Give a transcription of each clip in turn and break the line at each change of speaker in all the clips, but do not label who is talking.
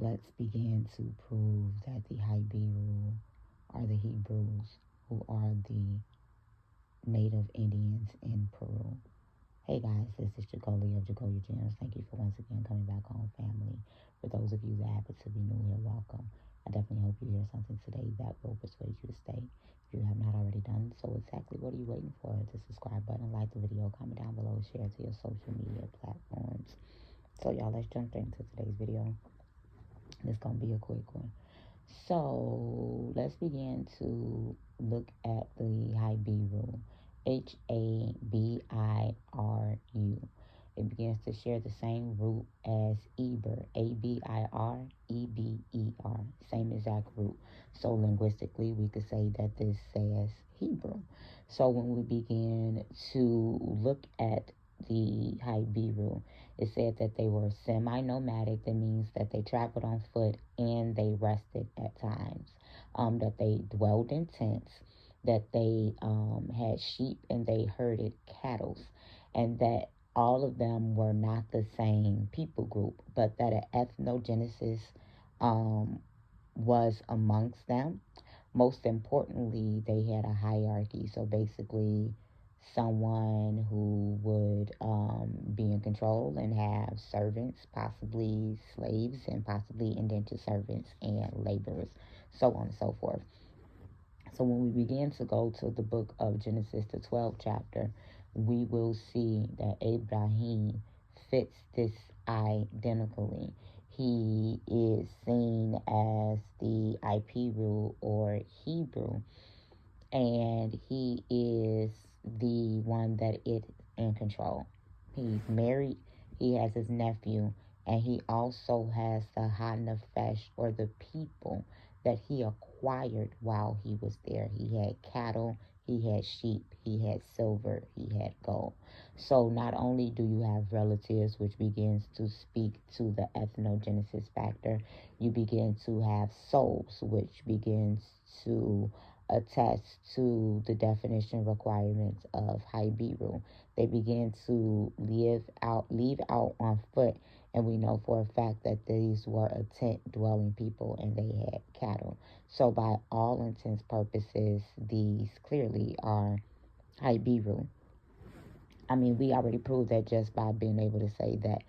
let's begin to prove that the Haibiru are the Hebrews who are the native Indians in Peru. Hey guys, this is Jacolia of Jacolia Gems. Thank you for once again coming back home, family. For those of you that happen to be new here, welcome. I definitely hope you hear something today that will persuade you to stay. If you have not already done so, exactly what are you waiting for? The subscribe button, like the video, comment down below, share to your social media platforms. So y'all, let's jump into today's video. It's going to be a quick one. So let's begin to look at the Haibiru. Habiru. It begins to share the same root as Eber, Abireber, same exact root. So linguistically, we could say that this says Hebrew. So when we begin to look at the Haibiru, it said that they were semi-nomadic. That means that they traveled on foot and they rested at times. That they dwelled in tents, that they had sheep and they herded cattle, and that all of them were not the same people group, but that an ethnogenesis was amongst them. Most importantly, they had a hierarchy. So basically, someone who would be in control and have servants, possibly slaves, and possibly indentured servants and laborers, so on and so forth. So when we begin to go to the book of Genesis, the 12th chapter, we will see that Abraham fits this identically. He is seen as the Ipiru or Hebrew, and he is the one that is in control. He's married, he has his nephew, and he also has the Hanafesh or the people that he acquired while he was there. He had cattle, he had sheep, he had silver, he had gold. So not only do you have relatives, which begins to speak to the ethnogenesis factor, you begin to have souls, which begins to attest to the definition requirements of Haibiru. They begin to leave out on foot, and we know for a fact that these were a tent-dwelling people and they had cattle. So by all intents purposes, these clearly are Haibiru. I mean, we already proved that just by being able to say that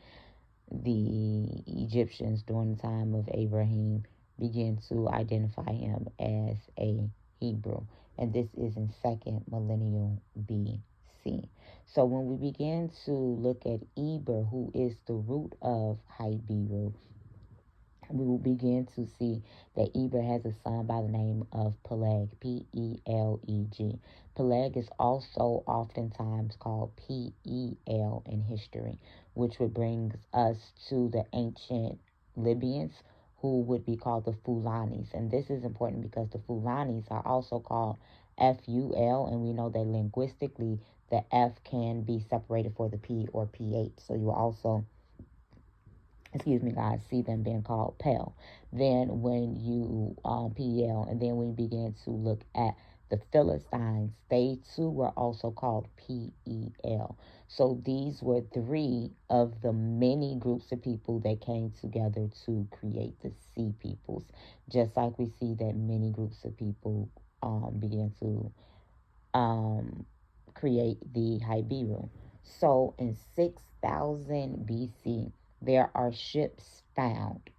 the Egyptians during the time of Abraham began to identify him as a Hebrew. And this is in 2nd millennial BC. So when we begin to look at Eber, who is the root of Haibiru, we will begin to see that Eber has a son by the name of Peleg, P-E-L-E-G. Peleg is also oftentimes called P-E-L in history, which would bring us to the ancient Libyans, who would be called the Fulanis. And this is important because the Fulanis are also called F-U-L, and we know that linguistically the F can be separated for the P or PH. So you also see them being called Pel. Then when you PL, and then when you begin to look at the Philistines, they too were also called PEL. So these were three of the many groups of people that came together to create the Sea Peoples. Just like we see that many groups of people began to create the Haibiru. So in 6000 BC, there are ships found,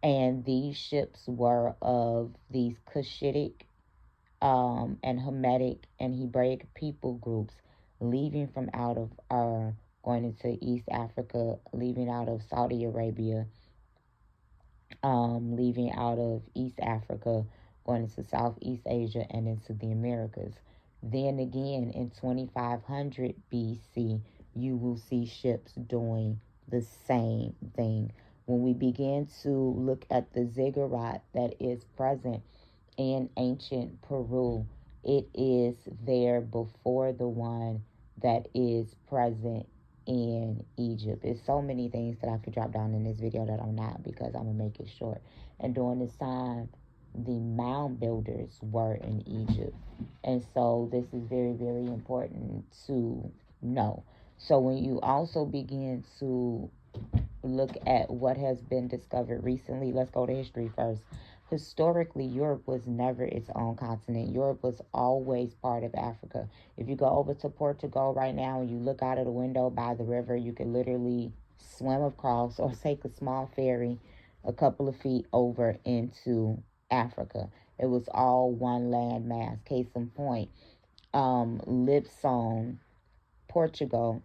and these ships were of these Cushitic and Hamitic and Hebraic people groups leaving from out of going into East Africa, leaving out of Saudi Arabia, leaving out of East Africa, going into Southeast Asia and into the Americas. Then again, in 2500 BC, you will see ships doing the same thing. When we begin to look at the ziggurat that is present in ancient Peru, it is there before the one that is present in Egypt. It's so many things that I could drop down in this video that I'm not, because I'm going to make it short. And during this time, the mound builders were in Egypt. And so this is very, very important to know. So when you also begin to look at what has been discovered recently, let's go to history first. Historically, Europe was never its own continent. Europe was always part of Africa. If you go over to Portugal right now and you look out of the window by the river, you can literally swim across or take a small ferry a couple of feet over into Africa. It was all one land mass. Case in point, Lisbon, Portugal,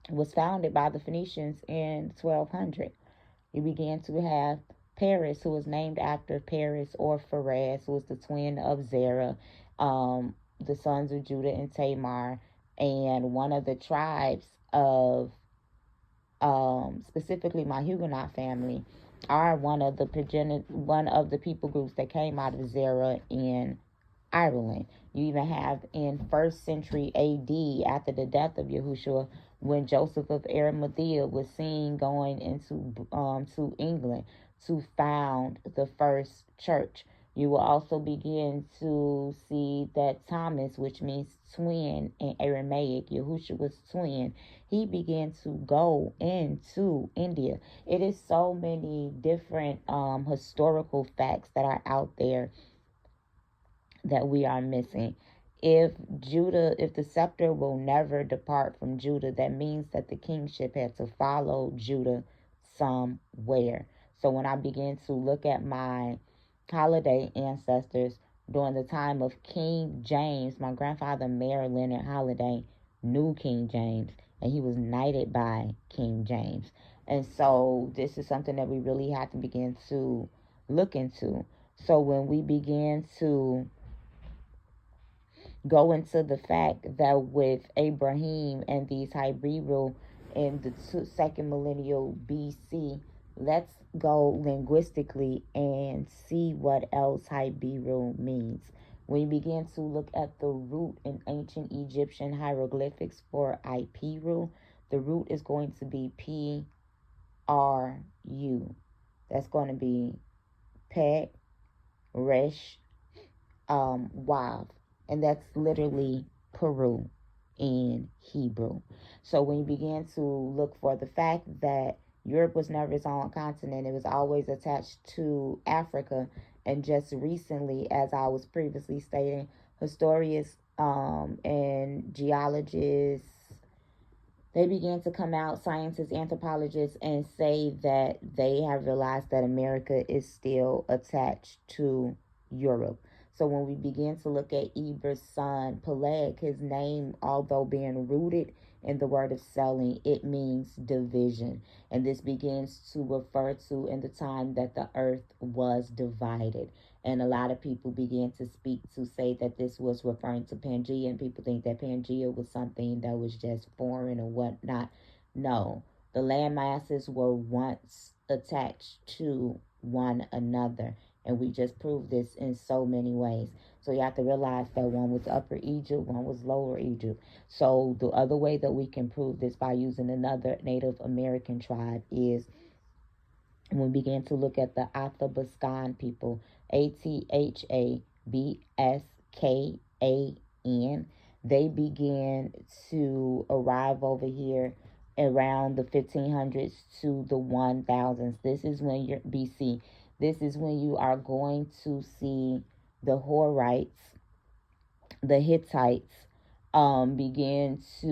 was founded by the Phoenicians in 1200. You began to have Paris, who was named after Paris or Phares, who was the twin of Zerah, the sons of Judah and Tamar, and one of the tribes of, specifically my Huguenot family, are one of the people groups that came out of Zerah in Ireland. You even have in 1st century AD, after the death of Yahushua, when Joseph of Arimathea was seen going into to England to found the first church. You will also begin to see that Thomas, which means twin in Aramaic, Yahushua's twin, he began to go into India. It is so many different historical facts that are out there that we are missing. If the scepter will never depart from Judah, that means that the kingship had to follow Judah somewhere. So when I began to look at my holiday ancestors during the time of King James, my grandfather Mayor Leonard Holiday knew King James, and he was knighted by King James. And so this is something that we really have to begin to look into. So when we begin to go into the fact that with Abraham and these Hebrew in the second millennial BC, let's go linguistically and see what else Hebrew means. When you begin to look at the root in ancient Egyptian hieroglyphics for Ipiru, the root is going to be P-R-U. That's going to be Pet, Resh, Wav. And that's literally Peru in Hebrew. So when you begin to look for the fact that Europe was never its own continent, it was always attached to Africa. And just recently, as I was previously stating, historians and geologists, they began to come out, scientists, anthropologists, and say that they have realized that America is still attached to Europe. So when we begin to look at Eber's son, Peleg, his name, although being rooted in the word of selling, it means division. And this begins to refer to in the time that the earth was divided. And a lot of people began to speak to say that this was referring to Pangea, and people think that Pangea was something that was just foreign or whatnot. No, the land masses were once attached to one another. And we just proved this in so many ways. So you have to realize that one was Upper Egypt, one was Lower Egypt. So the other way that we can prove this by using another Native American tribe is when we began to look at the Athabaskan people, Athabaskan, they began to arrive over here around the 1500s to the 1000s. This is when you're BC. This is when you are going to see the Horites, the Hittites, begin to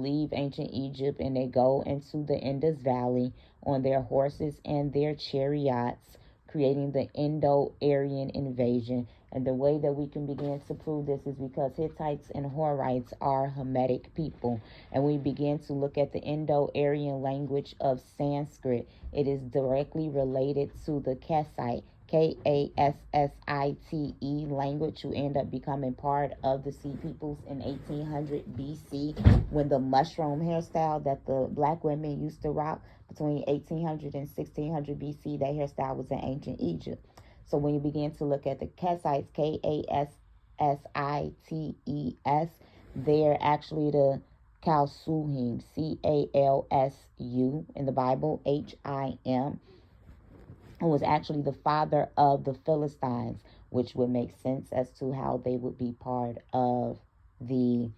leave ancient Egypt, and they go into the Indus Valley on their horses and their chariots, creating the Indo-Aryan invasion. And the way that we can begin to prove this is because Hittites and Horites are Hamitic people. And we begin to look at the Indo-Aryan language of Sanskrit. It is directly related to the Kassite, Kassite language, who end up becoming part of the Sea Peoples in 1800 BC, when the mushroom hairstyle that the black women used to rock between 1800 and 1600 BC, that hairstyle was in ancient Egypt. So when you begin to look at the Kassites, Kassites, they're actually the Kalsuhim, Calsu in the Bible, Him, who was actually the father of the Philistines, which would make sense as to how they would be part of the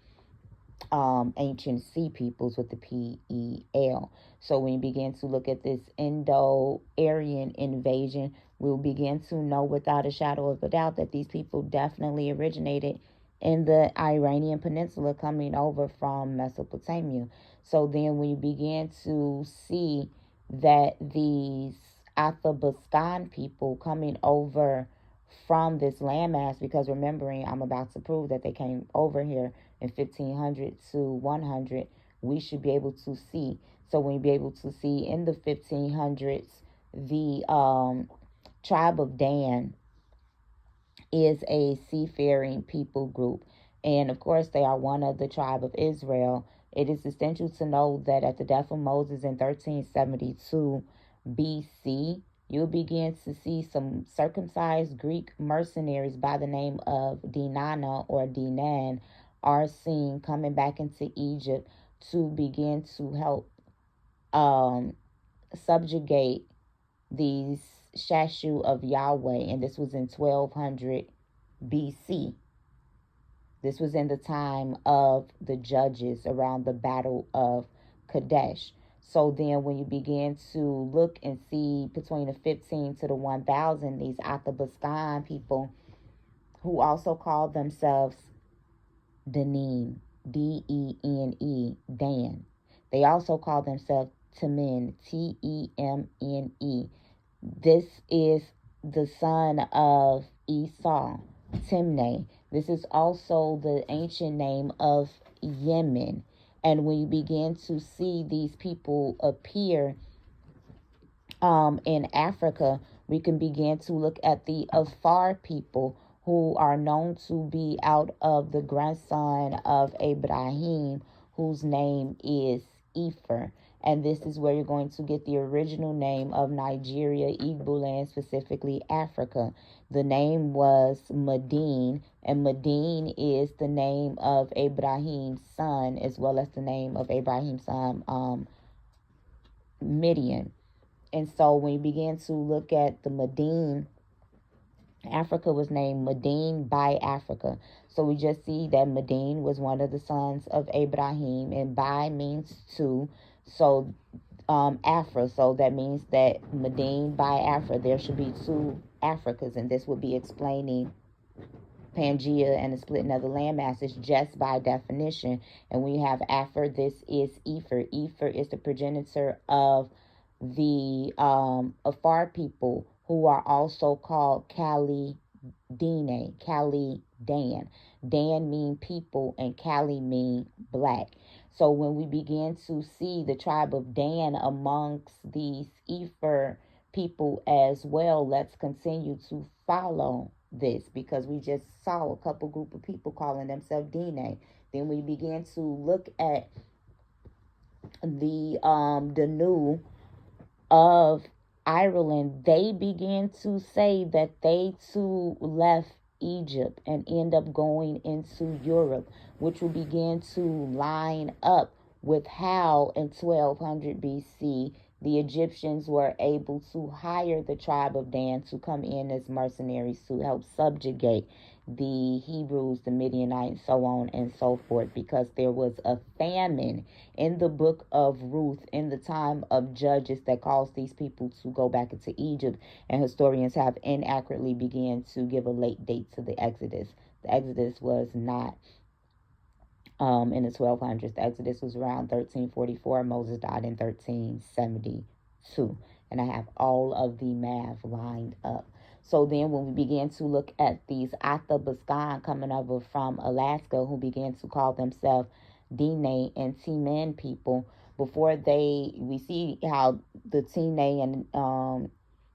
ancient sea peoples with the P-E-L. So when you begin to look at this Indo-Aryan invasion, we'll begin to know without a shadow of a doubt that these people definitely originated in the Iranian Peninsula coming over from Mesopotamia. So then when you begin to see that these Athabaskan people coming over from this landmass, because remembering, I'm about to prove that they came over here in 1500 to 100, we should be able to see. So when you be able to see in the 1500s, the tribe of Dan is a seafaring people group. And of course, they are one of the tribe of Israel. It is essential to know that at the death of Moses in 1372 BC, you'll begin to see some circumcised Greek mercenaries by the name of Dinana or Dinan are seen coming back into Egypt to begin to help subjugate these Shashu of Yahweh. And this was in 1200 BC. This was in the time of the judges around the Battle of Kadesh. So then when you begin to look and see between the 15 to the 1000, these Athabaskan people who also called themselves Danim, D-E-N-E, Dan. They also call themselves Temne, T-E-M-N-E. This is the son of Esau, Temne. This is also the ancient name of Yemen. And when you begin to see these people appear in Africa, we can begin to look at the Afar people, who are known to be out of the grandson of Abraham, whose name is Afar. And this is where you're going to get the original name of Nigeria, Igbo land, specifically Africa. The name was Madan, and Madan is the name of Abraham's son, as well as the name of Abraham's son, Midian. And so when you begin to look at the Madan, Africa was named Madan by Africa. So we just see that Madan was one of the sons of Abraham, and by means two. So Afra. So that means that Madan by Afra, there should be two Africas, and this would be explaining Pangea and the splitting of the land masses just by definition. And when you have Afar, this is Afar. Afar is the progenitor of the Afar people, who are also called Kali Dan. Dan mean people and Kali mean black. So when we begin to see the tribe of Dan amongst these Afar people as well, let's continue to follow this, because we just saw a couple group of people calling themselves Dine. Then we begin to look at the Danu of Ireland. They began to say that they too left Egypt and end up going into Europe, which will begin to line up with how in 1200 BC the Egyptians were able to hire the tribe of Dan to come in as mercenaries to help subjugate the Hebrews, the Midianites, so on and so forth, because there was a famine in the book of Ruth in the time of Judges that caused these people to go back into Egypt, and historians have inaccurately began to give a late date to the Exodus. The Exodus was not in the 1200s. The Exodus was around 1344. Moses died in 1372. And I have all of the math lined up. So then when we began to look at these Athabaskan coming over from Alaska, who began to call themselves Dine and Temne people, we see how the Temne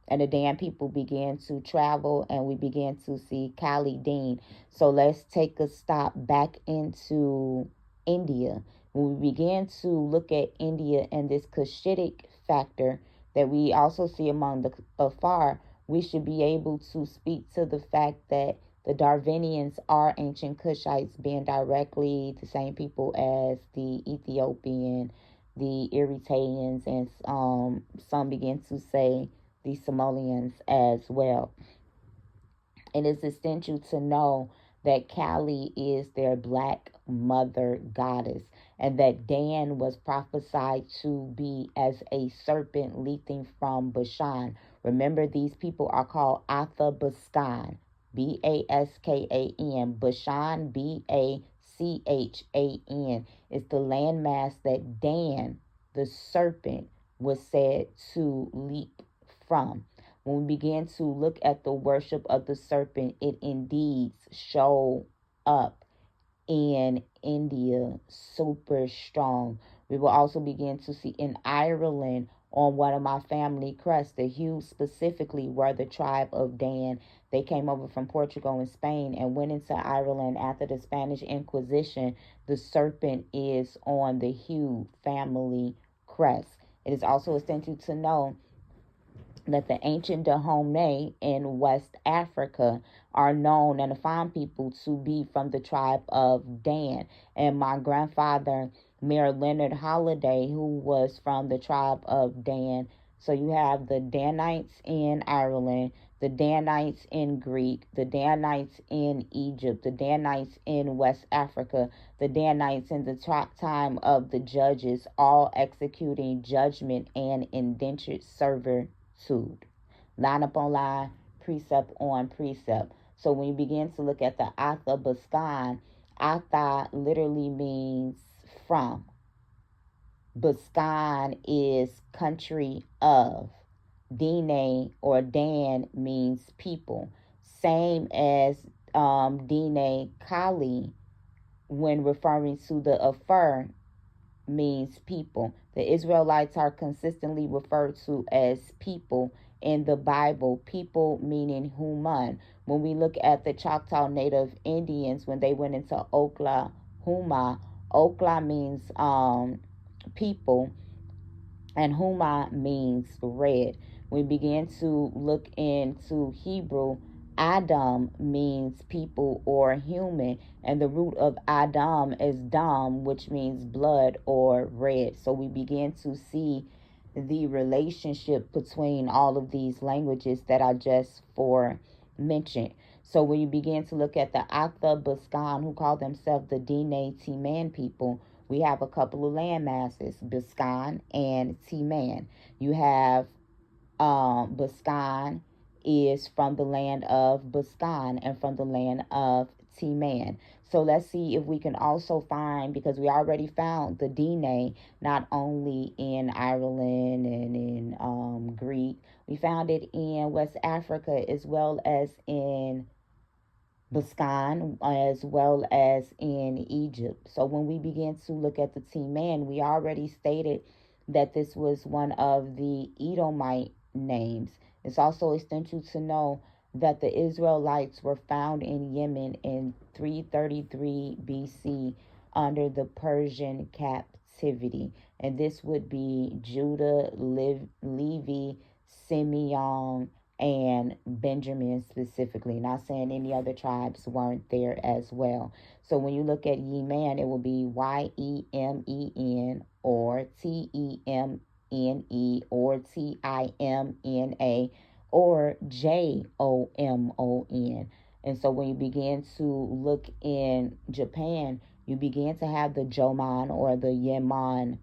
and the Dan people began to travel, and we began to see Kali Dean. So let's take a stop back into India. When we began to look at India and this Cushitic factor that we also see among the Afar, we should be able to speak to the fact that the Darwinians are ancient Cushites, being directly the same people as the Ethiopian, the Eritreans, and some begin to say the Somalians as well. It is essential to know that Kali is their black mother goddess, and that Dan was prophesied to be as a serpent leaping from Bashan. Remember, these people are called Athabaskan, Baskan. Bashan, Bachan, is the landmass that Dan, the serpent, was said to leap from. When we begin to look at the worship of the serpent, it indeed showed up in India super strong. We will also begin to see in Ireland on one of my family crests, the Hughes specifically were the tribe of Dan. They came over from Portugal and Spain and went into Ireland after the Spanish Inquisition. The serpent is on the Hugh family crest. It is also essential to know that the ancient Dahomey in West Africa are known and the Afar people to be from the tribe of Dan. And my grandfather, Mayor Leonard Holliday, who was from the tribe of Dan. So you have the Danites in Ireland, the Danites in Greek, the Danites in Egypt, the Danites in West Africa, the Danites in the time of the judges, all executing judgment and indentured servitude, line upon line, precept on precept. So when you begin to look at the Athabaskan, Atha literally means from. Baskan is country of. Dine or Dan means people. Same as Dine Kali when referring to the Afar means people. The Israelites are consistently referred to as people in the Bible, people meaning human. When we look at the Choctaw Native Indians, when they went into Oklahoma, Okla means people, and Huma means red. We begin to look into Hebrew, Adam means people or human, and the root of Adam is Dam, which means blood or red. So we begin to see the relationship between all of these languages that I just mentioned. So when you begin to look at the Athabaskan, who call themselves the Dine Timan people, we have a couple of land masses, Baskan and Timan. You have Baskan is from the land of Baskan and from the land of Timan. So let's see if we can also find, because we already found the Dine not only in Ireland and in Greek, we found it in West Africa as well as in Baskan as well as in Egypt. So when we begin to look at the Timan, we already stated that this was one of the Edomite names. It's also essential to know that the Israelites were found in Yemen in 333 BC under the Persian captivity. And this would be Judah, Levi, Simeon, and Benjamin specifically. Not saying any other tribes weren't there as well. So when you look at Yemen, it will be Yemen or Temne or Timna or Jomon. And so when you begin to look in Japan, you begin to have the Jomon or the Yemen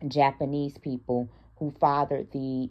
Japanese people who fathered the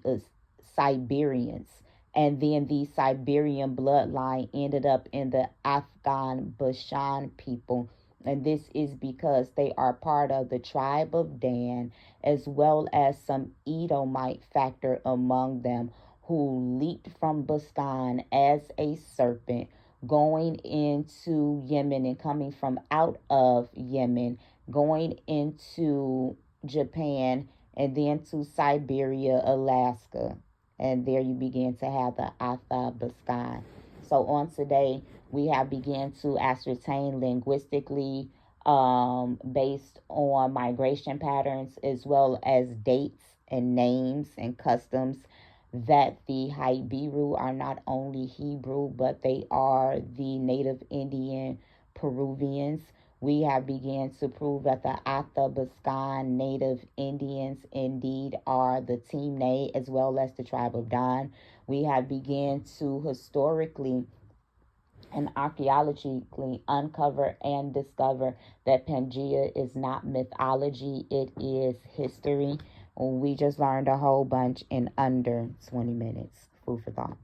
Siberians. And then the Siberian bloodline ended up in the Afghan Bashan people. And this is because they are part of the tribe of Dan, as well as some Edomite factor among them who leaped from Bashan as a serpent, going into Yemen and coming from out of Yemen, going into Japan, and then to Siberia, Alaska. And there you begin to have the Athabaskan. So on today, we have begun to ascertain linguistically, based on migration patterns as well as dates and names and customs, that the Haibiru are not only Hebrew, but they are the native Indian Peruvians. We have begun to prove that the Athabaskan native Indians indeed are the Temne as well as the tribe of Dan. We have begun to historically and archaeologically uncover and discover that Pangea is not mythology, it is history. We just learned a whole bunch in under 20 minutes. Food for thought.